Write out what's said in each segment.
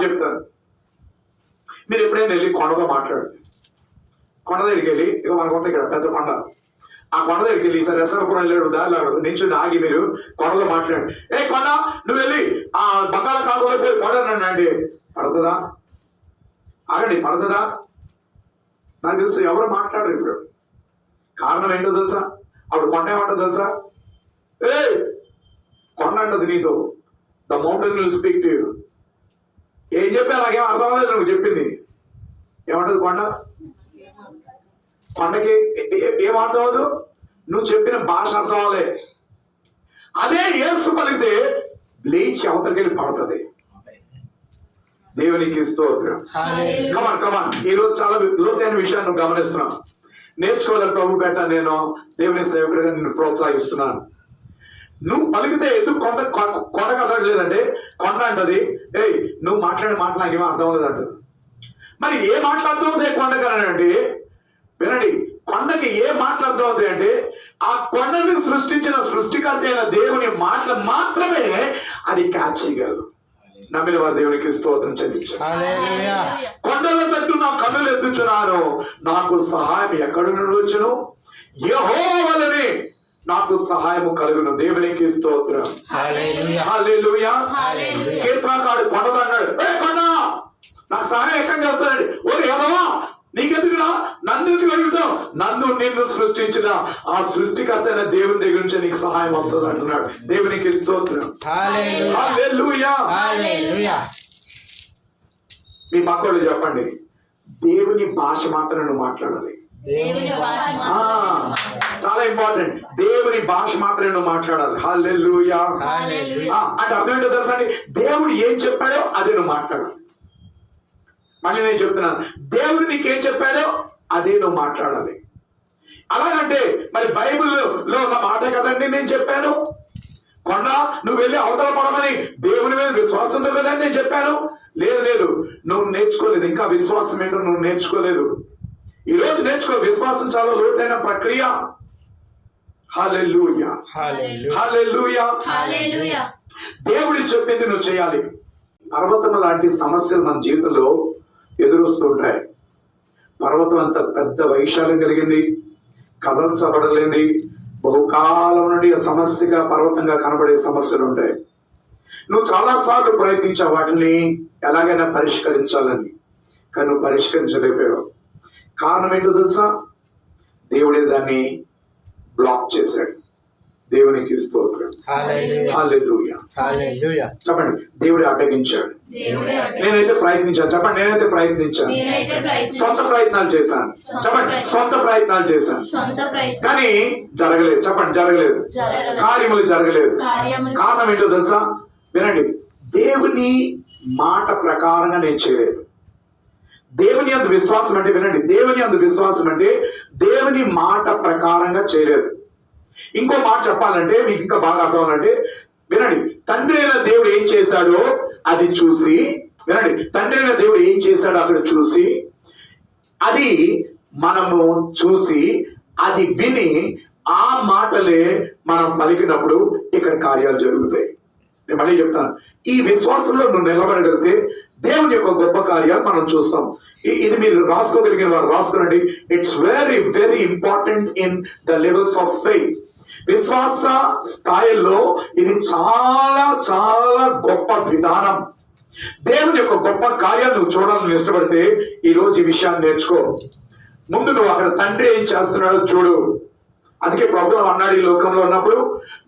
చెప్తాను. మీరు ఎప్పుడైనా వెళ్ళి కొండతో మాట్లాడండి. కొండ దగ్గరికి వెళ్ళి, ఇక మనకుంటే ఇక్కడ పెద్ద కొండ, ఆ కొండ దగ్గరికి వెళ్ళి ఈసారి ఎసరపురం వెళ్ళాడు దారిలో నించుని ఆగి మీరు కొండతో మాట్లాడండి. ఏ కొండ, నువ్వు వెళ్ళి ఆ బంగాళాఖాతంలో పోయి పడనండి అంటే పడుతుందా? ఆగండి, పడుతుందా? నాకు తెలుసు ఎవరు మాట్లాడరు ఇప్పుడు. కారణం ఏంటో తెలుసా? అప్పుడు కొండ ఏమంటో తెలుసా? ఏ కొండ అంటది నీతో, the mountain will speak to you. ఏం చెప్పా నాకేం అర్థం అవ్వలేదు నువ్వు చెప్పింది. ఏమంటది కొండ? కొండకి ఏం అర్థం అవ్వదు, నువ్వు చెప్పిన భాష అర్థం అవ్వలే. అదే యేసు పలికితే లేచి అవతలికెళ్ళి పడుతుంది. దేవునికి స్తోత్రం. కమాన్ కమాన్. ఈ రోజు చాలా లోతైన విషయాన్ని నువ్వు గమనిస్తున్నావు. నేర్చుకోవాలి ప్రభు బేట. నేను దేవుని సేవకుడిగా నిన్ను ప్రోత్సహిస్తున్నాను. నువ్వు పలికితే ఎందుకు కొండ కదలట్లేదంటే కొండ అంటది, ఏయ్ నువ్వు మాట్లాడే మాట నాకేమో అర్థం లేదంటది. మరి ఏ మాట్లాడుతుంది కొండ కనంటే, వినండి, కొండకి ఏ మాటలు అర్థం అవుతాయి అంటే ఆ కొండని సృష్టించిన సృష్టికర్త అయిన దేవుని మాటలు మాత్రమే అది క్యాచ్ చేయగలదు. నమ్మిన వారు దేవునికి స్తోత్రం చెల్లించారు. కొండల తట్టు నా కన్నులు ఎత్తుచున్నాను, నాకు సహాయం ఎక్కడి నుండి వచ్చును? యెహోవా వలనే నాకు సహాయము కలుగును. దేవునికి స్తోత్రం. హల్లెలూయా. కీర్తనకారుడు కొండతో అన్నాడు, ఏ కొండ నాకు సహాయం ఎక్కడ చేస్తానండి? ఓ యెహోవా నీకెందుకురా, నన్ను ఎందుకు అడుగుతావు? నన్ను నిన్ను సృష్టించిన ఆ సృష్టికర్త అయిన దేవుని దగ్గర నుంచి నీకు సహాయం వస్తుంది అంటున్నాడు. దేవునికి స్తోత్రం. హల్లెలూయా. మీ పక్కలు చెప్పండి, దేవుని భాష మాత్రం నువ్వు మాట్లాడాలి. చాలా ఇంపార్టెంట్. దేవుని భాష మాత్రమే నువ్వు మాట్లాడాలి. హల్లెలూయా. అంటే అర్థం ఏంటో తెలుసా అండి? దేవుడు ఏం చెప్పాడో అది నువ్వు మాట్లాడాలి. మళ్ళీ నేను చెప్తున్నాను, దేవుడు నీకేం చెప్పాడో అదే నువ్వు మాట్లాడాలి. అలాగంటే మరి బైబిల్లో ఒక మాట కదండి నేను చెప్పాను, కొండ నువ్వు వెళ్ళి అవతల పడమని దేవుని మీద విశ్వాసంతో కదండి నేను చెప్పాను. లేదు లేదు, నువ్వు నేర్చుకోలేదు. ఇంకా విశ్వాసం ఏంటో నువ్వు నేర్చుకోలేదు. ఈ రోజు నేర్చుకో. విశ్వాసం చాలా లోతైన ప్రక్రియ. హల్లెలూయా. హల్లెలూయా. దేవుడి చెప్పింది నువ్వు చేయాలి. పర్వతం లాంటి సమస్యలు మన జీవితంలో ఎదురొస్తుంటాయి. పర్వతం అంత పెద్ద వైశాల్యం కలిగింది, కదల్చబడలేంది, బహుకాలం నుండి సమస్యగా పర్వతంగా కనబడే సమస్యలు ఉంటాయి. నువ్వు చాలాసార్లు ప్రయత్నించావు వాటిని ఎలాగైనా పరిష్కరించాలని, కానీ నువ్వు పరిష్కరించలేకపోయావు. కారణం ఏంటో తెలుసా? దేవుడే దాన్ని బ్లాక్ చేశాడు. దేవునికి స్తోత్రం. హల్లెలూయా. చెప్పండి, దేవుడే అడ్డగించాడు. నేనైతే ప్రయత్నించాను. చెప్పండి, నేనైతే ప్రయత్నించాను. సొంత ప్రయత్నాలు చేశాను. చెప్పండి, సొంత ప్రయత్నాలు చేశాను, కానీ జరగలేదు. చెప్పండి, జరగలేదు. కార్యములు జరగలేదు. కారణం ఏంటో తెలుసా? వినండి, దేవుని మాట ప్రకారంగా నేను చేయలేదు. దేవుని అందు విశ్వాసం అంటే, వినండి, దేవుని అందు విశ్వాసం అంటే దేవుని మాట ప్రకారంగా చేయలేదు. ఇంకో మాట చెప్పాలంటే మీకు ఇంకా బాగా అర్థం అవ్వాలంటే, వినండి, తండ్రి అయిన దేవుడు ఏం చేశాడో అది చూసి, వినండి, తండ్రి అయిన దేవుడు ఏం చేశాడో అక్కడ చూసి, అది మనము చూసి అది విని ఆ మాటలే మనం పలికినప్పుడు ఇక్కడ కార్యాలు జరుగుతాయి. నేను మళ్ళీ చెప్తాను, ఈ విశ్వాసంలో నువ్వు నిలబడగలిగితే దేవుని యొక్క గొప్ప కార్యాలు మనం చూస్తాం. ఇది మీరు రాసుకోగలిగిన వారు రాసుకోండి. It's very very important in the levels of faith. విశ్వాస స్థాయిలో ఇది చాలా చాలా గొప్ప విధానం. దేవుని యొక్క గొప్ప కార్యాలు నువ్వు చూడాలని ఇష్టపడితే ఈ రోజు ఈ విషయాన్ని నేర్చుకో. ముందు నువ్వు అక్కడ తండ్రి ఏం చేస్తున్నాడో చూడు. అందుకే ప్రభువు అన్నాడు, ఈ లోకంలో ఉన్నప్పుడు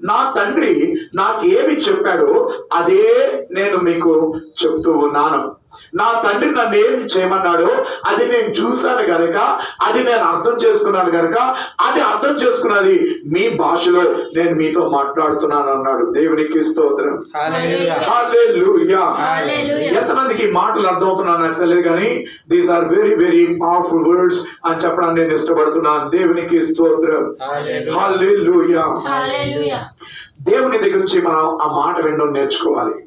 నా తండ్రి నాకు ఏమి చెప్పాడో అదే నేను మీకు చెప్తూ ఉన్నాను. నా తండ్రి నన్ను ఏమి చేయమన్నాడో అది నేను చూశాను గనక, అది నేను అర్థం చేసుకున్నాను గనక, అది అర్థం చేసుకున్నది మీ భాషలో నేను మీతో మాట్లాడుతున్నాను అన్నాడు. దేవునికి స్తోత్రం. హల్లెలూయా. ఎంతమందికి ఈ మాటలు అర్థమవుతున్నాను నాకు తెలియదు, కానీ these are very very powerful words అని చెప్పడానికి నేను ఇష్టపడుతున్నాను. దేవునికి స్తోత్రం. హల్లెలూయా. దేవుని దగ్గర నుంచి మనం ఆ మాట వినడం నేర్చుకోవాలి.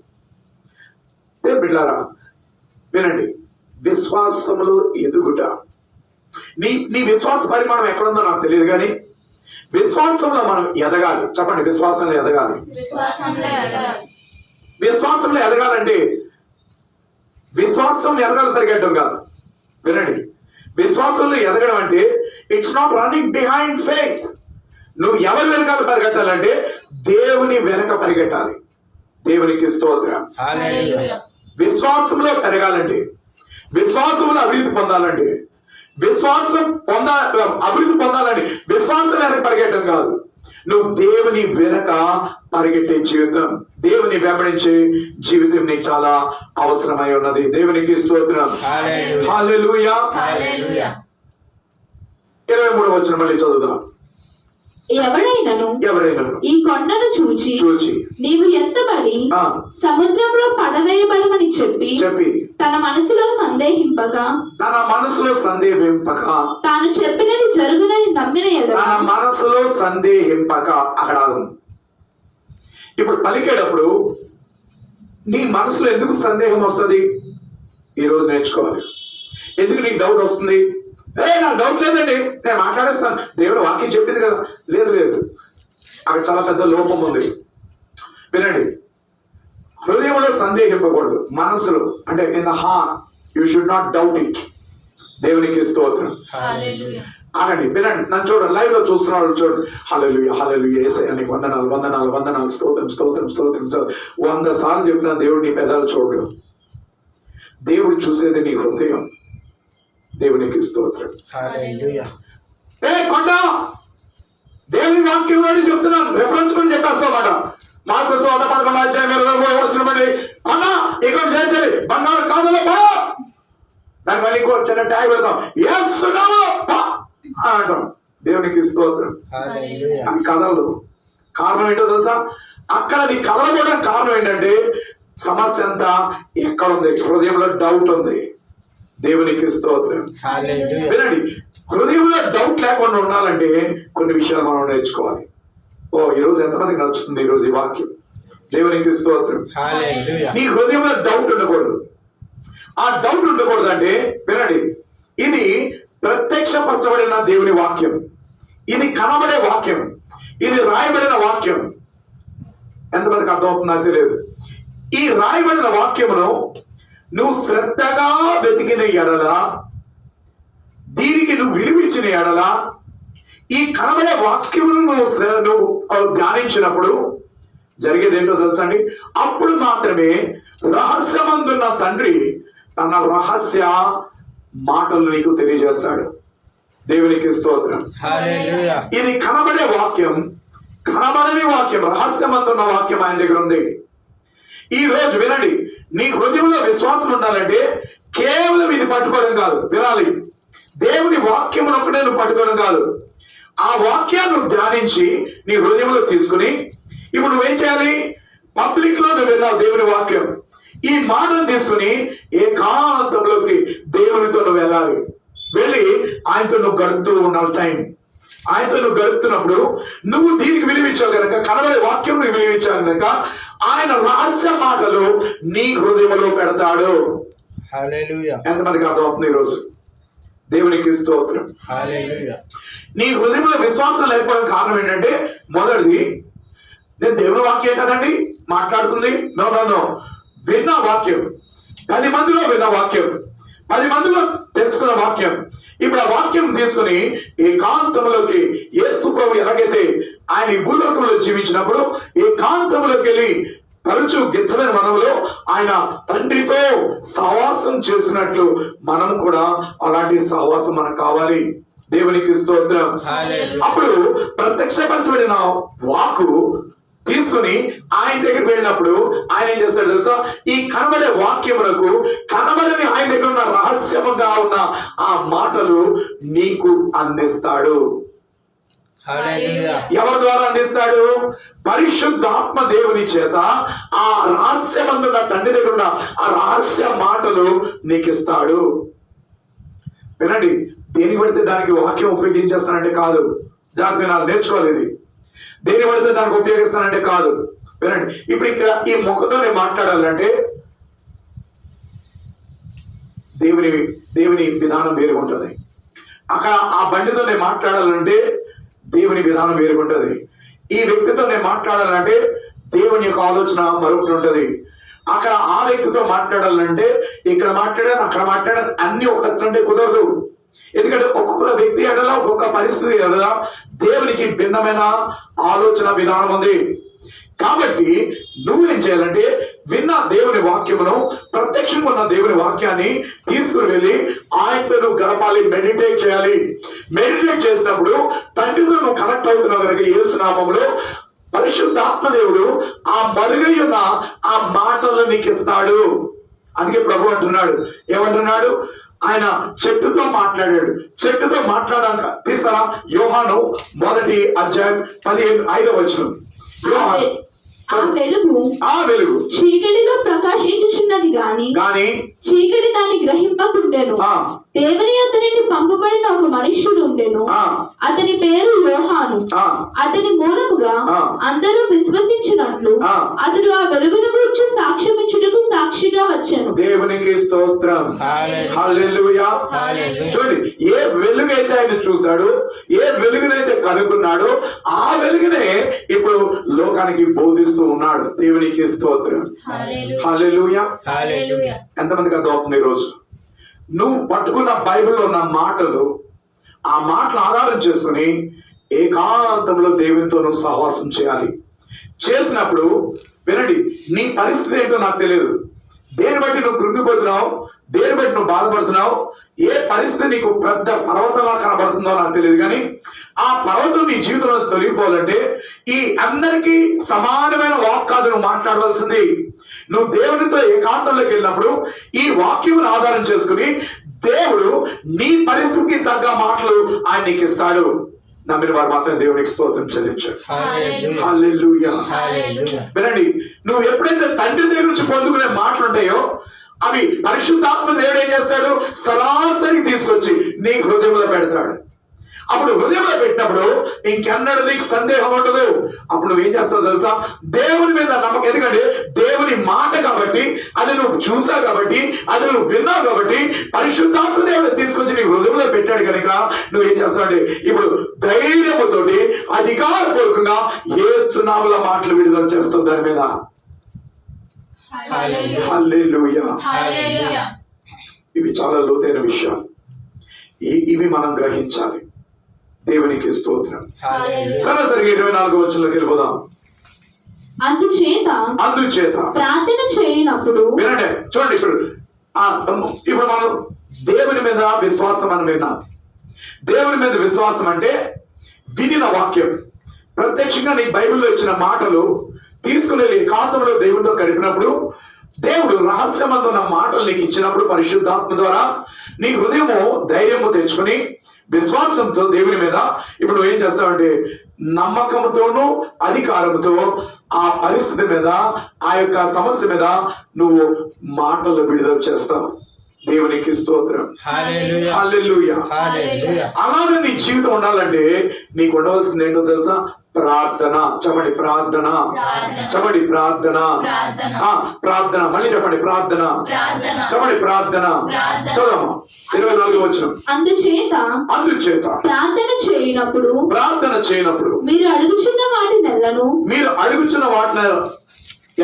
దేవుని బిడ్డలారా, వినండి, విశ్వాసములో ఎదుగుట. నీ విశ్వాస పరిమాణం ఎక్కడుందో నాకు తెలియదు, కానీ విశ్వాసంలో మనం ఎదగాలి. చెప్పండి, విశ్వాసంలో ఎదగాలి. విశ్వాసంలో ఎదగాలంటే విశ్వాసం ఎదగాలి పరిగెట్టడం కాదు. వినండి, విశ్వాసంలో ఎదగడం అంటే it's not running behind faith. నువ్వు ఎవరి వెనకాల పరిగెట్టాలంటే దేవుని వెనక పరిగెట్టాలి. దేవునికి స్తోత్రం. విశ్వాసంలో పెరగాలంటే, విశ్వాసంలో అభివృద్ధి పొందాలంటే, అభివృద్ధి పొందాలంటే విశ్వాసం వెనక పరిగెట్టడం కాదు. నువ్వు దేవుని వెనక పరిగెట్టే జీవితం, దేవుని వెంబడించే జీవితం నీకు చాలా అవసరమై ఉన్నది. దేవునికి స్తోత్రం. హల్లెలూయా. 23వ వచనం మళ్ళీ చదువుదాం. ఎవడైనను ఈ కొండను చూచి నీవు ఎత్తబడి సముద్రంలో పడవేయబడమని చెప్పి తన మనసులో సందేహింపక తాను చెప్పినది జరుగునని నమ్మిన ఎడల, తన మనసులో సందేహింపక. అక్కడ ఇప్పుడు పలికేటప్పుడు నీ మనసులో ఎందుకు సందేహం వస్తుంది? ఈరోజు నేర్చుకోవాలి. ఎందుకు నీకు డౌట్ వస్తుంది? నాకు డౌట్ లేదండి, నేను మాట్లాడేస్తాను, దేవుడు వాక్యం చెప్పింది కదా. లేదు, అక్కడ చాలా పెద్ద లోపం ఉంది. వినండి, హృదయంలో సందేహింపకూడదు, మనసులో అంటే in the heart you should not doubt it. దేవునికి స్తోత్రం. ఆగండి, వినండి, నన్ను చూడండి, లైవ్ లో చూస్తున్నాడు చూడండి. హల్లెలూయా, హల్లెలూయా, యేసయ్యా నీకు వందనాలు, స్తోత్రం. 100 సార్లు చెప్పిన దేవుడు నీ పెదాలు చూడడు. దేవుడు చూసేది నీ హృదయం. దేవునికి స్తోత్రం. కొండ దేవుని వాక్యం చెప్తున్నాను, రెఫరెన్స్ కూడా చెప్పేస్తామాట. మార్కు సువార్త 11:23 కొండ ఇక్కడ చేసేది బంగారు కాదులో పో. దాని మళ్ళీ ఇంకో చిన్న ట్యాగ్ పెడతాం, అంటాం. దేవునికి స్తోత్రం. అది కదలదు. కారణం ఏంటో తెలుసా? అక్కడ నీ కదలబోవడానికి కారణం ఏంటంటే సమస్య అంతా ఎక్కడ ఉంది? హృదయంలో డౌట్ ఉంది. దేవునికి స్తోత్రం. వినండి, హృదయంలో డౌట్ లేకుండా ఉండాలంటే కొన్ని విషయాలు మనం నేర్చుకోవాలి. ఈరోజు ఎంతమందికి నచ్చుతుంది ఈరోజు ఈ వాక్యం? దేవునికి స్తోత్రం. నీ హృదయంలో డౌట్ ఉండకూడదు. ఆ డౌట్ ఉండకూడదు అంటే వినండి, ఇది ప్రత్యక్షపరచబడిన దేవుని వాక్యం, ఇది కనబడే వాక్యం, ఇది రాయబడిన వాక్యం. ఎంతమందికి అర్థమవుతుంది నాకు తెలియదు. ఈ రాయబడిన వాక్యమును నువ్వు శ్రద్ధగా వెతికిన ఎడల, దీనికి నువ్వు విలువించిన ఎడల, ఈ కనబడే వాక్యమును నువ్వు ధ్యానించినప్పుడు జరిగేది ఏంటో తెలుసండి? అప్పుడు మాత్రమే రహస్యమందున్న తండ్రి తన రహస్య మాటలు నీకు తెలియజేస్తాడు. దేవునికి స్తోత్రం. ఇది కనబడే వాక్యం, కనబడని వాక్యం, రహస్యమందున్న వాక్యం ఆయన దగ్గర ఉంది. ఈ రోజు వినండి, నీ హృదయంలో విశ్వాసం ఉండాలంటే కేవలం ఇది పట్టుకోవడం కాదు, వినాలి. దేవుని వాక్యం ఒకటే నువ్వు పట్టుకోవడం కాదు, ఆ వాక్యాన్ని నువ్వు ధ్యానించి నీ హృదయంలో తీసుకుని ఇప్పుడు నువ్వేం చేయాలి? పబ్లిక్ లో నువ్వు విన్నావు దేవుని వాక్యం, ఈ మాటను తీసుకుని ఏకాంతంలోకి దేవునితో నువ్వు వెళ్ళాలి. వెళ్ళి ఆయనతో నువ్వు గడుపుతూ ఉండాలి. టైం ఆయనతో నువ్వు గడుపుతున్నప్పుడు నువ్వు దీనికి విలువించావు కనుక, కనబడే వాక్యం నువ్వు విలువించావు కనుక ఆయన రహస్య మాటలు నీ హృదయంలో పెడతాడు. ఎంతమందికి అర్థమవుతుంది ఈరోజు? దేవునికి స్తోత్రం. నీ హృదయంలో విశ్వాసం లేకపోవడం కారణం ఏంటంటే, మొదటిది నేను దేవుని వాక్యం కదండి మాట్లాడుతుంది. నో, విన్న వాక్యం, 10 మందిలో విన్న వాక్యం, 10 మందిలో తెలుసుకున్న వాక్యం. ఇప్పుడు ఆ వాక్యం తీసుకుని ఏకాంతంలోకి, యేసు ప్రభు ఎలాగైతే ఆయన ఈ భూలోకంలో జీవించినప్పుడు ఏకాంతంలోకి వెళ్ళి తరచు గెచ్చలేని మనములో ఆయన తండ్రితో సహవాసం చేసినట్లు మనం కూడా అలాంటి సహవాసం మనకు కావాలి. దేవునికి స్తోత్రం. అప్పుడు ప్రత్యక్షపరచబడిన వాకు తీసుకుని ఆయన దగ్గరికి వెళ్ళినప్పుడు ఆయన ఏం చేస్తాడు తెలుసా? ఈ కనబడే వాక్యములకు, కనబడని ఆయన దగ్గర ఉన్న రహస్యముగా ఉన్న ఆ మాటలు నీకు అందిస్తాడు. ఎవరి ద్వారా అందిస్తాడు? పరిశుద్ధాత్మ దేవుని చేత ఆ రహస్యమందున్న తండ్రి దగ్గర ఉన్న ఆ రహస్య మాటలు నీకు ఇస్తాడు. వినండి, దేని పడితే దానికి వాక్యం ఉపయోగించేస్తానంటే కాదు. జాగ్రత్త వినాలి, నేర్చుకోవాలి. ఇది దేని పడితే దానికి ఉపయోగిస్తానంటే కాదు. వినండి, ఇప్పుడు ఇక్కడ ఈ ముఖంతో నేను మాట్లాడాలంటే దేవుని విధానం వేరుగుంటుంది. అక్కడ ఆ బండితో నేను మాట్లాడాలంటే దేవుని విధానం వేరుగుంటుంది. ఈ వ్యక్తితో నేను మాట్లాడాలంటే దేవుని యొక్క ఆలోచన మరొకటి ఉంటుంది. అక్కడ ఆ వ్యక్తితో మాట్లాడాలంటే ఇక్కడ మాట్లాడాను అక్కడ మాట్లాడాను అన్ని ఒకటే కుదరదు. ఎందుకంటే ఒక్కొక్క వ్యక్తి ఎడల ఒక్కొక్క పరిస్థితి ఎడల దేవునికి భిన్నమైన ఆలోచన విధానం ఉంది. కాబట్టి నువ్వేం చేయాలంటే విన్న దేవుని వాక్యమును, ప్రత్యక్షంగా ఉన్న దేవుని వాక్యాన్ని తీసుకుని వెళ్ళి ఆయనతో నువ్వు గడపాలి, మెడిటేట్ చేయాలి. మెడిటేట్ చేసినప్పుడు తండ్రితో నువ్వు కనెక్ట్ అవుతున్నావు కనుక యేసు నామములో పరిశుద్ధాత్మ దేవుడు ఆ మరుగై ఉన్న ఆ మాటలను నీకు ఇస్తాడు. అందుకే ప్రభు అంటున్నాడు, ఏమంటున్నాడు? ఆయన చెట్టుతో మాట్లాడాడు. చెట్టుతో మాట్లాడాక తీస్తారా? యోహాను 1వ అధ్యాయం 15వ వచనం. ఆ వెలుగు చీకటిలో ప్రకాశించుచున్నది గాని చీకటి దాన్ని గ్రహింపకుండెను. దేవుని యొద్ద నుండి పంపబడిన ఒక మనుష్యుడు ఉండెను. అతని పేరు యోహాను. అతని మూలముగా అందరూ విశ్వసించినట్లు అతడు ఆ వెలుగును గురించి సాక్ష్యమిచ్చుటకు సాక్షిగా వచ్చాను. దేవునికి స్తోత్రం. హల్లెలూయా. చూడండి, ఏ వెలుగైతే ఆయన చూశాడు, ఏ వెలుగునైతే కనుగొన్నాడో ఆ వెలుగునే ఇప్పుడు లోకానికి బోధిస్తూ ఉన్నాడు. దేవునికి స్తోత్రం. హల్లెలూయా. ఎంతమందికి అర్థం అవుతుంది? ఈరోజు నువ్వు పట్టుకున్న బైబిల్లో ఉన్న మాటలు, ఆ మాటలు ఆధారం చేసుకుని ఏకాంతంలో దేవునితో నువ్వు సహవాసం చేయాలి. చేసినప్పుడు వినండి, నీ పరిస్థితి ఏంటో నాకు తెలియదు. దేని బట్టి నువ్వు కృంగిపోతున్నావు, దేని బట్టి నువ్వు బాధపడుతున్నావు, ఏ పరిస్థితి నీకు పెద్ద పర్వతంలా కనబడుతుందో నాకు తెలియదు. కానీ ఆ పర్వతం నీ జీవితంలో తొలగిపోవాలంటే ఈ అందరికీ సమానమైన వాక్ కాదు నువ్వు మాట్లాడవలసింది. నువ్వు దేవునితో ఏకాంతంలోకి వెళ్ళినప్పుడు ఈ వాక్యమును ఆధారం చేసుకుని దేవుడు నీ పరిస్థితికి తగ్గ మాటలు ఆయన నీకు ఇస్తాడు. నమ్మిన వారు మాత్రం దేవునికి స్తోత్రం చెల్లించారు. హల్లెలూయా. వినండి, నువ్వు ఎప్పుడైతే తండ్రి దగ్గర నుంచి పొందుకునే మాటలు ఉంటాయో అవి పరిశుద్ధాత్మ దేవుడు ఏం చేస్తాడు? సరాసరి తీసుకొచ్చి నీ హృదయంలో పెడతాడు. అప్పుడు హృదయంలో పెట్టినప్పుడు ఇంకెన్నడూ నీకు సందేహం ఉండదు. అప్పుడు నువ్వు ఏం చేస్తావు తెలుసా? దేవుని మీద నమ్మకం. ఎందుకంటే దేవుని మాట కాబట్టి, అది నువ్వు చూసావు కాబట్టి, అది నువ్వు విన్నావు కాబట్టి పరిశుద్ధాత్మ దేవుడు తీసుకొచ్చి నీ హృదయంలో పెట్టాడు కనుక నువ్వేం చేస్తావు అంటే ఇప్పుడు ధైర్యముతోటి అధికారపూర్వకంగా యేసు నామములో మాటలు విడుదల చేస్తావు దాని మీద. హల్లెలూయా. ఇవి చాలా లోతైన విషయాలు. ఇవి మనం గ్రహించాలి. దేవునికి స్తోత్రం. సరాసరిగా 24వ వచనంలోకి వెళ్ళిపోదాం. అందుచేత ప్రార్థన చేయనప్పుడు వినండి, చూడండి, ఇప్పుడు మనం దేవుని మీద విశ్వాసం అని విన్నాం. దేవుని మీద విశ్వాసం అంటే వినిన వాక్యం, ప్రత్యక్షంగా నీ బైబిల్లో ఇచ్చిన మాటలు తీసుకుని ఏకాంతంలో దేవుడితో గడిపినప్పుడు, దేవుడు రహస్యమందు ఉన్న మాటలు నీకు ఇచ్చినప్పుడు పరిశుద్ధాత్మ ద్వారా నీ హృదయము ధైర్యము తెచ్చుకుని విశ్వాసంతో దేవుని మీద ఇప్పుడు నువ్వేం చేస్తావంటే నమ్మకంతోనూ అధికారంతో ఆ పరిస్థితి మీద, ఆ యొక్క సమస్య మీద నువ్వు మాటలు విడుదల చేస్తావు. దేవునికి స్తోత్రం. హల్లెలూయా. అలాగే నీ జీవితం ఉండాలంటే నీకు ఉండవలసింది ఏంటో తెలుసా? ప్రార్థన. చెప్పండి ప్రార్థన. చెప్పండి ప్రార్థన. ప్రార్థన. మళ్ళీ చెప్పండి ప్రార్థన. చెప్పండి ప్రార్థన. చదవమ్మా 24వ వచనం. అందుచేత ప్రార్థన చేయనప్పుడు మీరు అడుగుచున్న వాటిని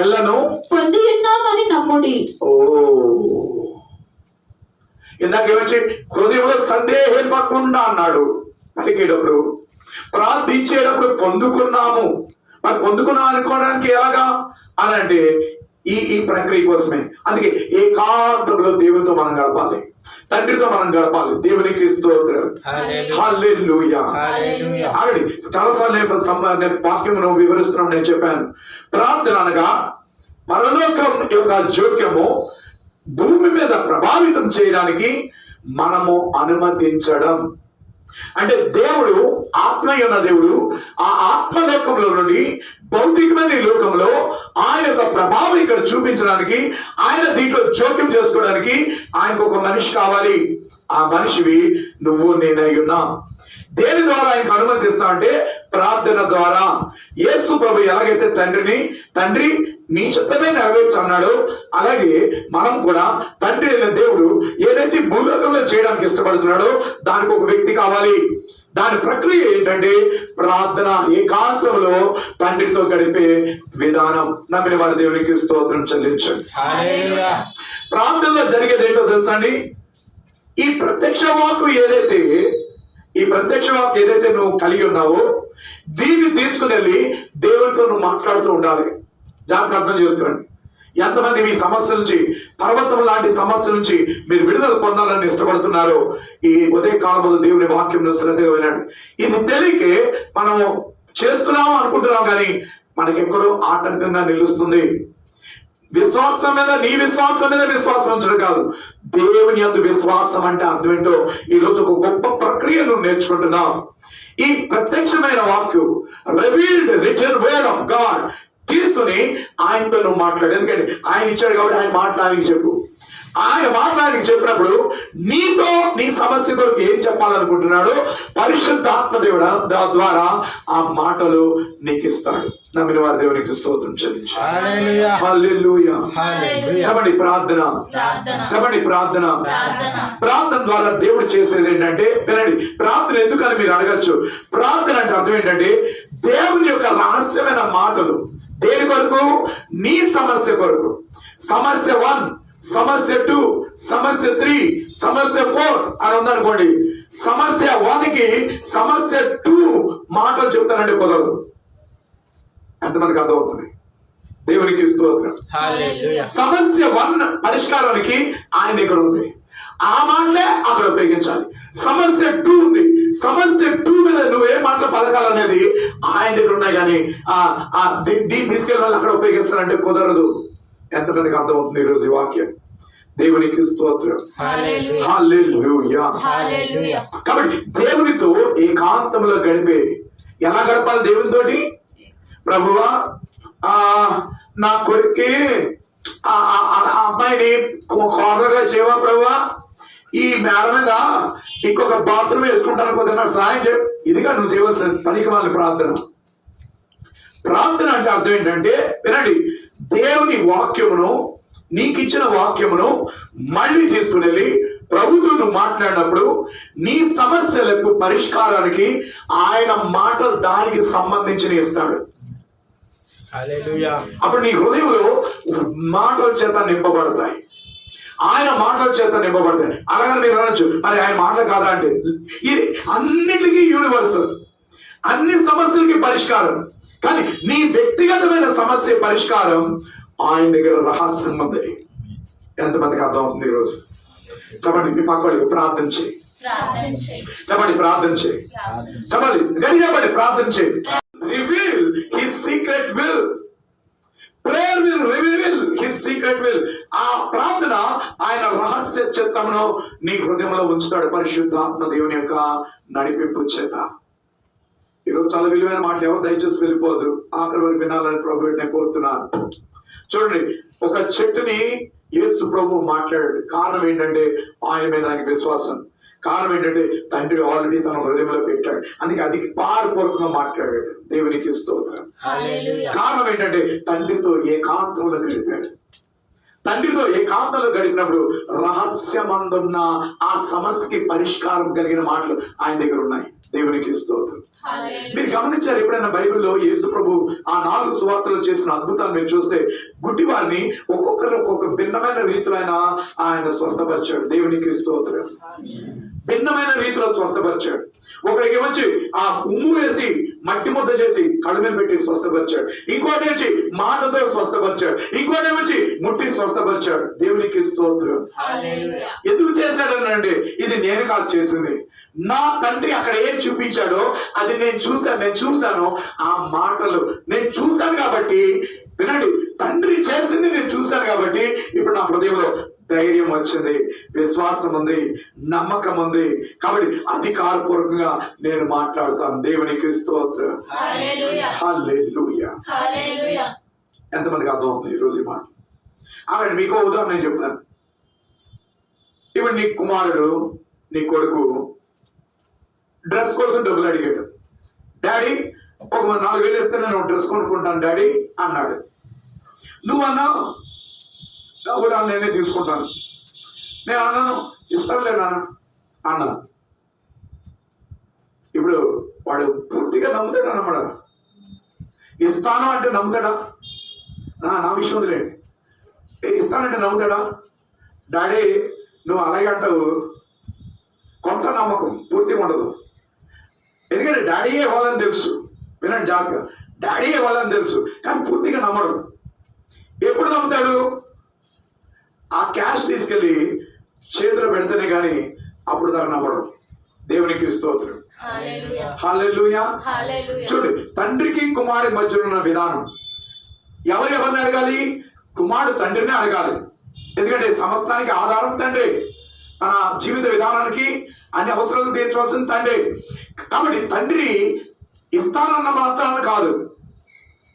ఎల్లను పొంది ఉన్నామని నమ్ముడి. ఓ, ఇందాకేమొచ్చి హృదయంలో సందేహం పడకుండా అన్నాడు. పలికేటప్పుడు ప్రార్థించేటప్పుడు పొందుకున్నాము. మరి పొందుకున్నాం అనుకోవడానికి ఎలాగా అని అంటే ఈ ప్రక్రియ కోసమే. అందుకే ఏకాంతంలో దేవునితో మనం గడపాలి, తండ్రితో మనం గడపాలి. దేవునికి స్తోత్రం. హల్లెలూయా. ఆగండి, చాలాసార్లు నేను వాక్యమును వివరిస్తున్నాను. నేను చెప్పాను, ప్రార్థన అనగా పరలోకం యొక్క జోక్యము భూమి మీద ప్రభావితం చేయడానికి మనము అనుమతించడం. అంటే దేవుడు ఆత్మయున్న దేవుడు ఆ ఆత్మలోకంలో నుండి భౌతికమైన ఈ లోకంలో ఆయన యొక్క ప్రభావం ఇక్కడ చూపించడానికి, ఆయన దీంట్లో జోక్యం చేసుకోవడానికి ఆయనకు ఒక మనిషి కావాలి. ఆ మనిషివి నువ్వు నేనై ఉన్నా. దేని ద్వారా ఆయనకు అనుమతిస్తా అంటే ప్రార్థన ద్వారా. యేసు ప్రభు ఎలాగైతే తండ్రి నీ చిత్తమే నెరవేర్చు అన్నాడు, అలాగే మనం కూడా తండ్రి అయిన దేవుడు ఏదైతే భూలోకంలో చేయడానికి ఇష్టపడుతున్నాడో దానికి ఒక వ్యక్తి కావాలి. దాని ప్రక్రియ ఏంటంటే ప్రార్థన, ఏకాంతంలో తండ్రితో గడిపే విధానం. నమ్మిన వారి దేవునికి స్తోత్రం చెల్లించండి. ప్రార్థనలో జరిగేది ఏంటో తెలుసా అండి? ఈ ప్రత్యక్ష వాక్కు ఏదైతే నువ్వు కలిగి ఉన్నావో దీన్ని తీసుకుని వెళ్ళి దేవుడితో నువ్వు మాట్లాడుతూ ఉండాలి. జాగ్రత్త అర్థం చేసుకోండి. ఎంతమంది మీ సమస్య నుంచి, పర్వతం లాంటి సమస్య నుంచి మీరు విడుదల పొందాలని ఇష్టపడుతున్నారు? ఈ ఉదయ కాలంలో దేవుని వాక్యం శ్రద్ధగా వినండి. ఇది తెలియకే మనము చేస్తున్నాము అనుకుంటున్నాం, కానీ మనకెక్కడో ఆటంకంగా నిలుస్తుంది. విశ్వాసం మీద, నీ విశ్వాసం మీద విశ్వాసం ఉంచడం కాదు, దేవుని యందు విశ్వాసం అంటే అర్థం ఏంటో ఈ రోజు ఒక గొప్ప ప్రక్రియను నేర్చుకుంటున్నాం. ఈ ప్రత్యక్షమైన వాక్కు, revealed written word of God తీసుకుని ఆయనతో నువ్వు మాట్లాడు. ఎందుకంటే ఆయన ఇచ్చాడు కాబట్టి ఆయన మాట్లాడానికి చెప్పు. ఆయన మాట్లాడానికి చెప్పినప్పుడు నీతో నీ సమస్య కొరకు ఏం చెప్పాలనుకుంటున్నాడో పరిశుద్ధాత్మ దేవుడు ద్వారా ఆ మాటలు నీకు ఇస్తాడు. నమ్మిన వారి దేవునికి స్తోత్రం చెల్లించాలి. హల్లెలూయా. చెప్పండి ప్రార్థన. చెప్పండి ప్రార్థన. ప్రార్థన ద్వారా దేవుడు చేసేది ఏంటంటే, వినండి, ప్రార్థన ఎందుకని మీరు అడగచ్చు. ప్రార్థన అంటే అర్థం ఏంటంటే దేవుని యొక్క రహస్యమైన మాటలు. దేని కొరకు? నీ సమస్య కొరకు. సమస్య 1, సమస్య 2, సమస్య 3, సమస్య 4 అని ఉందనుకోండి. సమస్య 1కి సమస్య 2 మాటలు చెప్తానంటే కుదరదు. ఎంతమందికి అర్థమవుతుంది? దేవునికి స్తోత్రం. సమస్య 1 పరిష్కారానికి ఆయన దగ్గర ఉంది, ఆ మాటలే అక్కడ ఉపయోగించాలి. సమస్య 2 ఉంది, సమస్య 2 మీద నువ్వే మాటలు పలకాలనేది ఆయన దగ్గర ఉన్నాయి, కానీ దీన్ని తీసుకెళ్ళి అక్కడ ఉపయోగిస్తానంటే కుదరదు. ఎంతమందికి అర్థమవుతుంది ఈరోజు ఈ వాక్యం? దేవునికి స్తోత్రం. హల్లెలూయా. కాబట్టి దేవునితో ఏకాంతంలో గడిపే, ఎలా గడపాలి దేవునితోటి? ప్రభువా, నా కొడుక్కి ఆ అమ్మాయిని కోరగా చేయవా ప్రభువా, ఈ మేడ మీద ఇంకొక బాత్రూమ్ వేసుకుంటాను, కొద్దిగా సాయం చేయ. ఇదిగా నువ్వు చేయవలసిన పనికి వాళ్ళ ప్రార్థన. ప్రార్థన అంటే అర్థం ఏంటంటే, వినండి, దేవుని వాక్యమును, నీకిచ్చిన వాక్యమును మళ్ళీ తీసుకుని వెళ్ళి ప్రభుతో నువ్వు మాట్లాడినప్పుడు నీ సమస్యలకు పరిష్కారానికి ఆయన మాటలు దానికి సంబంధించిన ఇస్తాడు. అప్పుడు నీ హృదయంలో మాటల చేత నింపబడతాయి, ఆయన మాటల చేత నింపబడతాయి. అలాగని మీరు అనొచ్చు, మరి ఆయన మాటలు కాదా అంటే, ఇది అన్నిటికీ యూనివర్సల్, అన్ని సమస్యలకి పరిష్కారం. కానీ నీ వ్యక్తిగతమైన సమస్య పరిష్కారం ఆయన దగ్గర రహస్యం ఉంది. ఎంతమందికి అర్థం అవుతుంది ఈరోజు? చెప్పండి, మీ పక్కడికి ప్రార్థన చేయి. చెప్పండి ప్రార్థన చేయి. చెప్పండి గడి, చెప్పండి ప్రార్థన చేయి. Reveal his secret will. Prayer will reveal his secret will. ఆ ప్రార్థన ఆయన రహస్య చిత్తమును నీ హృదయంలో ఉంచుతాడు పరిశుద్ధాత్మ దేవుని యొక్క నడిపింపు చేత. ఈరోజు చాలా విలువైన మాటలు, ఎవరు దయచేసి వెళ్ళిపోదు, ఆఖరి వరకు వినాలని ప్రభు నేను కోరుతున్నాను. చూడండి, ఒక చెట్టుని యేసు ప్రభు మాట్లాడాడు. కారణం ఏంటంటే ఆయన మీద ఆయనకి విశ్వాసం. కారణం ఏంటంటే తండ్రి ఆల్రెడీ తన హృదయంలో పెట్టాడు, అందుకే అది పారపూర్వకంగా మాట్లాడాడు. దేవునికి స్తోత్రం. కారణం ఏంటంటే తండ్రితో ఏకాంతంలో గడిపాడు. తండ్రితో ఏకాంతంలో గడిపినప్పుడు రహస్యమందున్న ఆ సమస్యకి పరిష్కారం కలిగిన మాటలు ఆయన దగ్గర ఉన్నాయి. దేవునికి స్తోత్రం. మీరు గమనించారు ఎప్పుడైనా బైబిల్లో యేసు ప్రభు ఆ 4 సువార్తలు చేసిన అద్భుతాలు మీరు చూస్తే, గుడ్డి వారిని ఒక్కొక్కరు ఒక్కొక్క భిన్నమైన రీతిలో ఆయన స్వస్థపరిచాడు. దేవునికి స్తోత్రం. భిన్నమైన రీతిలో స్వస్థపరిచాడు. ఒకరికి వచ్చి ఆ ఉమ్ము వేసి మట్టి ముద్ద చేసి కళ్ళు మీద పెట్టి స్వస్థపరిచాడు. ఇంకోటి వచ్చి మాటతో స్వస్థపరిచాడు. ఇంకోటి వచ్చి ముట్టి స్వస్థపరిచాడు. దేవునికి స్తోత్రం. ఎందుకు చేశాడనండి? ఇది నేను కాదు చేసింది, నా తండ్రి అక్కడ ఏం చూపించాడో అది నేను చూశాను. ఆ మాటలు నేను చూశాను కాబట్టి, వినండి, తండ్రి చేసింది నేను చూశాను కాబట్టి ఇప్పుడు నా హృదయంలో ధైర్యం వచ్చింది, విశ్వాసం ఉంది, నమ్మకం ఉంది. కాబట్టి అధికారపూర్వకంగా నేను మాట్లాడతాను. దేవునికి స్తోత్రం. హల్లెలూయా. ఎంతమందికి అర్థం అవుతుంది ఈరోజు ఈ మాట? ఆమె మీకు ఉదాహరణ నేను చెప్తాను. ఇప్పుడు నీ కుమారుడు, నీ కొడుకు డ్రెస్ కోసం డబ్బులు అడిగాడు. డాడీ ఒక 4,000 ఇస్తే నేను డ్రెస్ కొనుక్కుంటాను డాడీ అన్నాడు. నువ్వు అన్నావు డబ్బులు నేనే తీసుకుంటాను. నేను అన్నాను ఇస్తానులే నాన్న అన్నాను. ఇప్పుడు వాడు పూర్తిగా నమ్ముతాడా నమ్మడా? ఇస్తాను అంటే నమ్ముతాడా? నా విషయం వదిలేండి. ఇస్తానంటే నమ్ముతాడా? డాడీ నువ్వు అలాగే అంటావు, కొంత నమ్మకం, పూర్తిగా ఉండదు. ఎందుకంటే డాడీయే ఇవ్వాలని తెలుసు. వినండి జాగ్రత్తగా, డాడీయే ఇవ్వాలని తెలుసు, కానీ పూర్తిగా నమ్మడు. ఎప్పుడు నమ్ముతాడు? ఆ క్యాష్ తీసుకెళ్ళి చేతిలో పెడితేనే కానీ అప్పుడు దాకా నమ్మడు. దేవునికి స్తోత్రం. హల్లెలూయా. చూడండి, తండ్రికి కుమారుడి మధ్య ఉన్న విధానం. ఎవరిని అడగాలి? కుమారుడు తండ్రిని అడగాలి. ఎందుకంటే సమస్తానికి ఆధారం తండ్రి. తన జీవిత విధానానికి అన్ని అవసరాలు తీర్చవలసిన తండ్రి. కాబట్టి తండ్రి ఇస్తానన్న మాత్రాన్ని కాదు,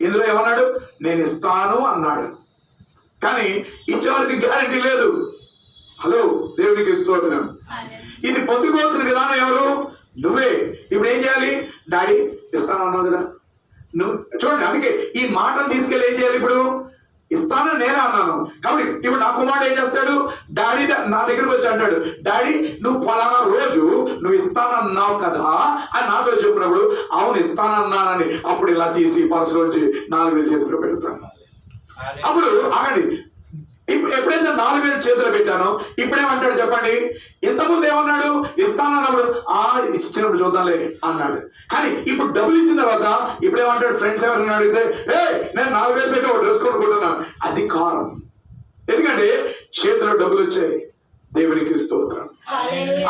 ఇందులో ఏమన్నాడు? నేను ఇస్తాను అన్నాడు. కానీ ఇచ్చేవారికి గ్యారంటీ లేదు. హలో, దేవునికి స్తోత్రం. ఇది పొందుకోవాల్సిన విధానం ఎవరు? నువ్వే. ఇప్పుడు ఏం చేయాలి? డాడీ ఇస్తాను అన్నావు కదా నువ్వు. చూడండి, అందుకే ఈ మాటను తీసుకెళ్ళి ఏం చేయాలి? ఇప్పుడు ఇస్తానని నేనే అన్నాను కాబట్టి ఇప్పుడు నా కుమారుడు ఏం చేస్తాడు? డాడీ నా దగ్గరకు వచ్చి అంటాడు, డాడీ నువ్వు ఫలానా రోజు నువ్వు ఇస్తానన్నావు కదా అని నాతో చెప్పినప్పుడు, అవును ఇస్తానన్నానని అప్పుడు ఇలా తీసి పర్సులోంచి 4,000 చేతిలో పెడతాను. అప్పుడు ఆగండి, ఇప్పుడు ఎప్పుడైతే 4,000 చేతిలో పెట్టానో ఇప్పుడేమంటాడు చెప్పండి? ఇంతకుముందు ఏమన్నాడు? ఇస్తానన్నప్పుడు ఇచ్చినప్పుడు చూద్దాంలే అన్నాడు. కానీ ఇప్పుడు డబ్బులు ఇచ్చిన తర్వాత ఇప్పుడేమంటాడు? ఫ్రెండ్స్ ఎవరైనా అడిగితే నేను 4,000 పెట్టి ఒక డ్రెస్ కొనుక్కుంటున్నాను. అది కారం. ఎందుకంటే చేతిలో డబ్బులు వచ్చాయి. దేవునికి స్తోత్రం.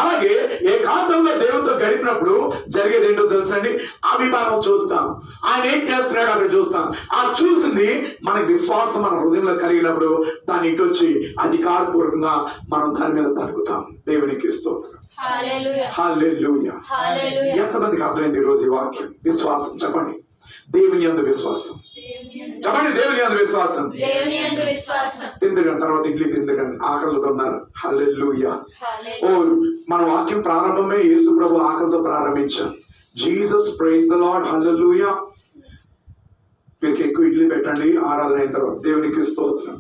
అలాగే ఏకాంతంలో దేవునితో గడిపినప్పుడు జరిగేది ఏంటో తెలుసండి? అభిమానం చూస్తాం, ఆయన ఏం చేస్తున్నాడు అక్కడ చూస్తాం. ఆ చూసింది మనకి విశ్వాసం మన హృదయంలో కలిగినప్పుడు దాన్ని ఇటు వచ్చి అధికారపూర్వకంగా మనం దాని మీద పలుకుతాం. దేవునికి స్తోత్రం. హల్లెలూయా. ఎంతమందికి అర్థమైంది ఈరోజు ఈ వాక్యం? విశ్వాసం చెప్పండి. దేవుని యందు విశ్వాసం చెప్పండి. దేవుని యందు విశ్వాసం. తిందిరండి, తర్వాత ఇడ్లీ తిందిరండి, ఆకలితో ఉన్నారు. హల్లెలూయా. ఓ, మన వాక్యం ప్రారంభమే యేసు ప్రభు ఆకలితో ప్రారంభించాం. Jesus praise the Lord. Hallelujah. వీరికి ఎక్కువ ఇడ్లీ పెట్టండి ఆరాధన అయిన తర్వాత. దేవునికి స్తోత్రం.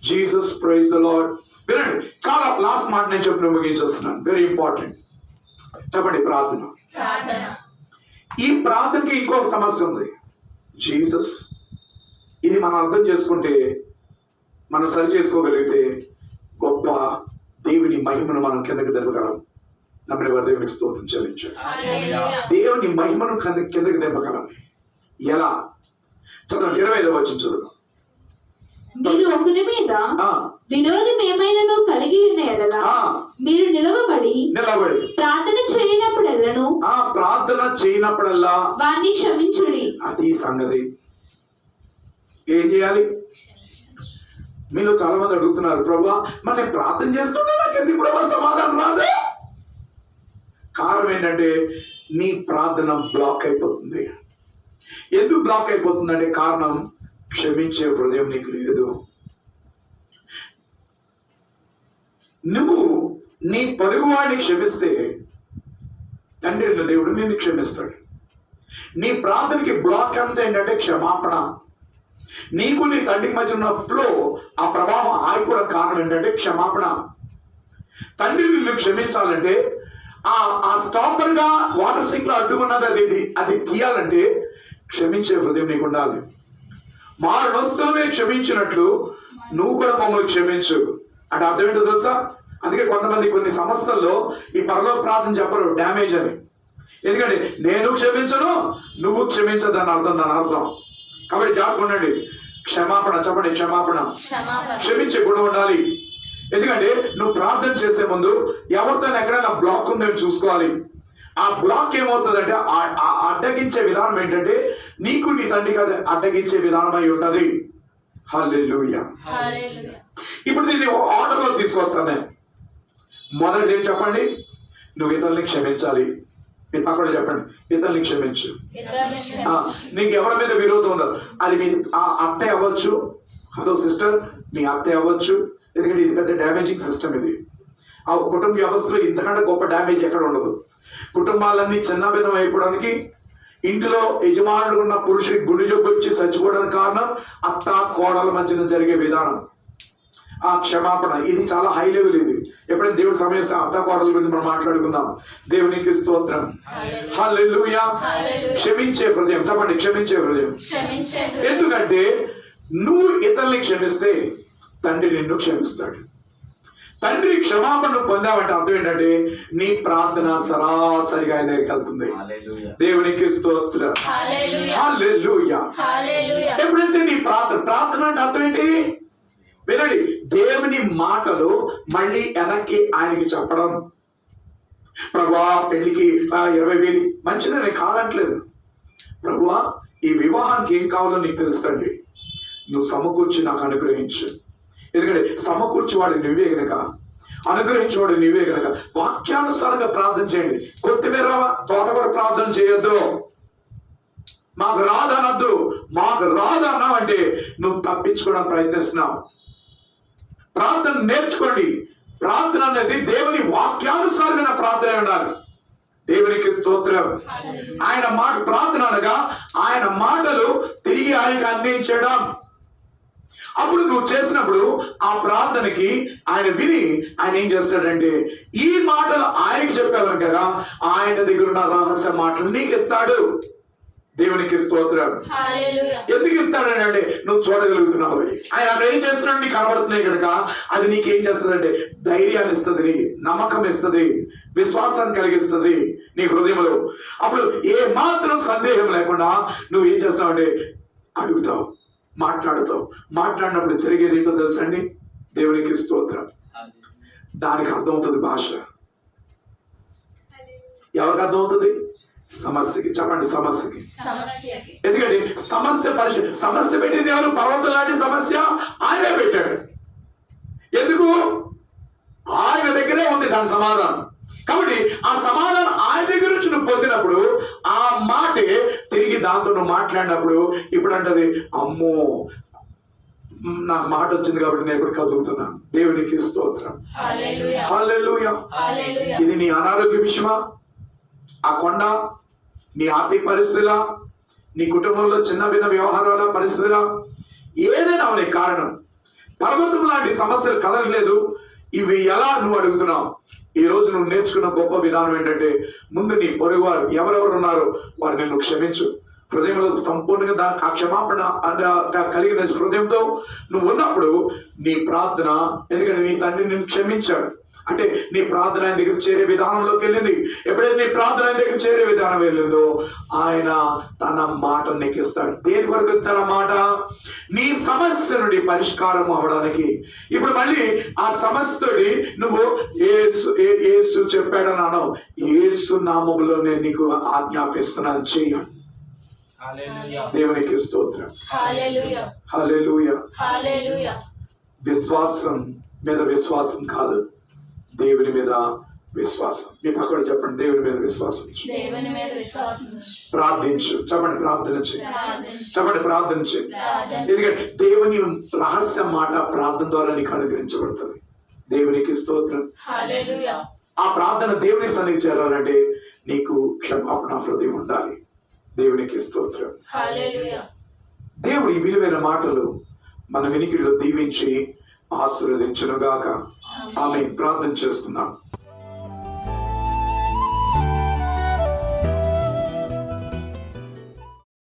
Jesus praise the Lord. వినండి, చాలా లాస్ట్ మాట నేను చెప్పిన ముగించేస్తున్నాను. Very important. చెప్పండి, ప్రార్థన. ఈ ప్రార్థనకి ఇంకో సమస్య ఉంది. జీసస్, ఇది మనం అర్థం చేసుకుంటే, మనం సరి చేసుకోగలిగితే గొప్ప దేవుని మహిమను మనం కిందకి దింపగలం. నమ్మిన వారు దేవునికి స్తోత్రం చెల్లించారు. దేవుని మహిమను కిందకి దింపగలం. ఎలా? చదవండి, 25వ వచనం చదువు. మీరు ఒకరి మీద విరోధం ఏమైనా కలిగి ఉన్న ఎడల మీరు నిలవబడి ప్రార్థన చేయనప్పుడల్లా వారిని క్షమించుడి. అది సంగతి. ఏం చేయాలి? మీలో చాలా మంది అడుగుతున్నారు, ప్రభా మరి నేను ప్రార్థన చేస్తుంటే నాకు ఎందుకు ప్రభా సమాధానం రాదు? కారణం ఏంటంటే నీ ప్రార్థన బ్లాక్ అయిపోతుంది. ఎందుకు బ్లాక్ అయిపోతుందంటే కారణం క్షమించే హృదయం నీకు లేదు. నువ్వు నీ పొరుగువాడిని క్షమిస్తే తండ్రి దేవుడు నిన్ను క్షమిస్తాడు. నీ ప్రార్థనకి బ్లాక్ అంతా ఏంటంటే క్షమాపణ. నీకు నీ తండ్రికి మధ్య ఉన్న ఫ్లో, ఆ ప్రవాహం ఆగిపోవడం కారణం ఏంటంటే క్షమాపణ. తండ్రి నిన్ను క్షమించాలంటే ఆ స్టాపర్ గా వాటర్ సింక్ లో అడ్డుకున్నది అది తీయాలంటే క్షమించే హృదయం నీకు ఉండాలి. మారణోత్సవమే క్షమించినట్లు నువ్వు కూడా మమ్మల్ని క్షమించు అంటే అర్థం ఏంటో తెలుసా? అందుకే కొంతమంది కొన్ని సంస్థల్లో ఈ పరలోక ప్రార్థన చెప్పరు, డ్యామేజ్ అని. ఎందుకంటే నేను క్షమించను, నువ్వు క్షమించదని అర్థం, దాని అర్థం. కాబట్టి జాగ్రత్త ఉండండి. క్షమాపణ చెప్పండి, క్షమాపణ. క్షమించే గుణం ఉండాలి. ఎందుకంటే నువ్వు ప్రార్థన చేసే ముందు ఎవరితో ఎక్కడైనా బ్లాక్ ఉందని చూసుకోవాలి. ఆ బ్లాక్ ఏమవుతుందంటే అడ్డగించే విధానం ఏంటంటే నీకు నీ తండ్రికి అది అడ్డగించే విధానం అయి ఉంటది. హల్లెలూయా. ఇప్పుడు దీన్ని ఆర్డర్ లో తీసుకొస్తాను నేను. మొదటిది ఏం చెప్పండి? నువ్వు ఇతరుల్ని క్షమించాలి. మీ పక్కన చెప్పండి, ఇతరుల్ని క్షమించు. నీకు ఎవరి మీద విరోధం ఉండదు. అది మీ అత్తే అవ్వచ్చు. హలో సిస్టర్, మీ అత్తే అవ్వచ్చు. ఎందుకంటే ఇది పెద్ద డ్యామేజింగ్ సిస్టమ్. ఇది ఆ కుటుంబ వ్యవస్థలో ఇంతకంటే గొప్ప డ్యామేజ్ ఎక్కడ ఉండదు. కుటుంబాలన్నీ చిన్నభిన్నం అయిపోవడానికి, ఇంటిలో యజమానులు ఉన్న పురుషుడికి గుండె జబ్బు వచ్చి చచ్చిపోవడానికి కారణం అత్త కోడల మధ్యన జరిగే విధానం. ఆ క్షమాపణ, ఇది చాలా హై లెవెల్. ఇది ఎప్పుడైనా దేవుడి సమయం అత్తకోడల గురించి మనం మాట్లాడుకుందాం. దేవునికి స్తోత్రం. హల్లెలూయా. క్షమించే హృదయం. చెప్పండి, క్షమించే హృదయం. ఎందుకంటే నువ్వు ఇతరుల్ని క్షమిస్తే తండ్రి నిన్ను క్షమిస్తాడు. తండ్రి క్షమాపణ పొందావంటే అర్థం ఏంటంటే నీ ప్రార్థన సరాసరిగా ఆయన దగ్గరికి వెళ్తుంది. దేవునికి స్తోత్రం. హల్లెలూయా. ఎప్పుడైతే నీ ప్రార్థన అంటే అర్థం ఏంటి? వినండి, దేవుని మాటలు మళ్ళీ వెనక్కి ఆయనకి చెప్పడం. ప్రభువా పెళ్లికి 20,000 మంచిది, నేను కాదంటలేదు. ప్రభువా ఈ వివాహానికి ఏం కావాలో నీకు తెలుస్తండి, నువ్వు సమకూర్చి నాకు అనుగ్రహించు. ఎందుకంటే సమకూర్చేవాడు నువ్వే గనక, అనుగ్రహించేవాడు నువ్వే గనక వాక్యానుసారంగా ప్రార్థన చేయండి. కొత్తిమీర తోటకూర ప్రార్థన చేయొద్దు. మాకు రాదనద్దు. మాకు రాదన్నావంటే నువ్వు తప్పించుకోవడానికి ప్రయత్నిస్తున్నావు. ప్రార్థన నేర్చుకోండి. ప్రార్థన అనేది దేవుని వాక్యానుసారమైన ప్రార్థన ఉండాలి. దేవునికి స్తోత్రం. ఆయన మాట ప్రార్థన అనగా ఆయన మాటలు తిరిగి ఆయనకు అందించడం. అప్పుడు నువ్వు చేసినప్పుడు ఆ ప్రార్థనకి ఆయన విని ఆయన ఏం చేస్తాడంటే ఈ మాటలు ఆయనకి చెప్పాను కదా, ఆయన దగ్గర ఉన్న రహస్య మాటలు నీకు ఇస్తాడు. దేవునికి స్తోత్రం. ఎందుకు ఇస్తాడని అంటే నువ్వు చూడగలుగుతున్నావు. ఆయన అక్కడ ఏం చేస్తున్నాడు నీకు కనబడుతున్నాయి కనుక అది నీకేం చేస్తుందంటే ధైర్యాన్ని ఇస్తుంది, నీ నమ్మకం ఇస్తుంది, విశ్వాసాన్ని కలిగిస్తుంది నీ హృదయంలో. అప్పుడు ఏ మాత్రం సందేహం లేకుండా నువ్వు ఏం చేస్తావు అంటే అడుగుతావు, మాట్లాడుతావు. మాట్లాడినప్పుడు జరిగేది ఏంటో తెలుసండి? దేవునికి స్తోత్రం. దానికి అర్థమవుతుంది భాష. ఎవరికి అర్థమవుతుంది? సమస్యకి. చెప్పండి, సమస్యకి. ఎందుకంటే సమస్య పెట్టింది ఎవరు? పర్వతం లాంటి సమస్య ఆయనే పెట్టాడు. ఎందుకు? ఆయన దగ్గరే ఉంది దాని సమాధానం. కాబట్టి ఆ సమాధానం ఆయన దగ్గర నుంచి నువ్వు పొందినప్పుడు ఆ మాటే తిరిగి దాంతో నువ్వు మాట్లాడినప్పుడు ఇప్పుడు అంటది, అమ్మో నాకు మాట వచ్చింది కాబట్టి నేను ఇప్పుడు కదులుతున్నాను. దేవునికి స్తోత్రం. హల్లెలూయా. ఇది నీ అనారోగ్య విషయమా, ఆ కొండ, నీ ఆర్థిక పరిస్థితులా, నీ కుటుంబంలో చిన్న భిన్న వ్యవహారాల పరిస్థితులా, ఏదైనా అవనే కారణం. పర్వతం లాంటి సమస్యలు కదలట్లేదు. ఇవి ఎలా నువ్వు అడుగుతున్నావు? ఈ రోజు నువ్వు నేర్చుకున్న గొప్ప విధానం ఏంటంటే ముందు నీ పొరుగు వారు ఎవరెవరు ఉన్నారో వారిని నువ్వు క్షమించు. హృదయంలో సంపూర్ణంగా ఆ క్షమాపణ కలిగిన హృదయంతో నువ్వు ఉన్నప్పుడు నీ ప్రార్థన, ఎందుకంటే నీ తండ్రి నిన్ను క్షమించాడు అంటే నీ ప్రార్థన ఆయన దగ్గర చేరే విధానంలోకి వెళ్ళింది. ఎప్పుడైతే నీ ప్రార్థన ఆయన దగ్గర చేరే విధానం వెళ్ళిందో ఆయన తన మాట నీకు ఇస్తాడు. దేని కొరకు ఇస్తాడు ఆ మాట? నీ సమస్య నుండి పరిష్కారం అవడానికి. ఇప్పుడు మళ్ళీ ఆ సమస్యతోటి నువ్వు యేసు చెప్పాడని అన్నావు. యేసు నామములో నేను నీకు ఆజ్ఞాపిస్తున్నాను, చెయ్యి. దేవునికి స్తోత్రం. హల్లెలూయా. విశ్వాసం మీద విశ్వాసం కాదు, దేవుని మీద విశ్వాసం. మీ పక్కన చెప్పండి, దేవుని మీద విశ్వాసం. ప్రార్థించు. చెప్పండి, ప్రార్థించు. చెప్పండి, ప్రార్థించు. ఎందుకంటే దేవుని రహస్య మాట ప్రార్థన ద్వారా నీకు అనుగ్రహించబడుతుంది. దేవునికి స్తోత్రం. ఆ ప్రార్థన దేవుని సన్నిధి చేరాలంటే నీకు క్షమాపణ హృదయం ఉండాలి. దేవునికి స్తోత్రం. దేవుడి విలువైన మాటలు మన వినికిడిలో దీవించి ఆశీర్వదించునుగాక. ఆమె ప్రార్థన చేసుకున్నాం.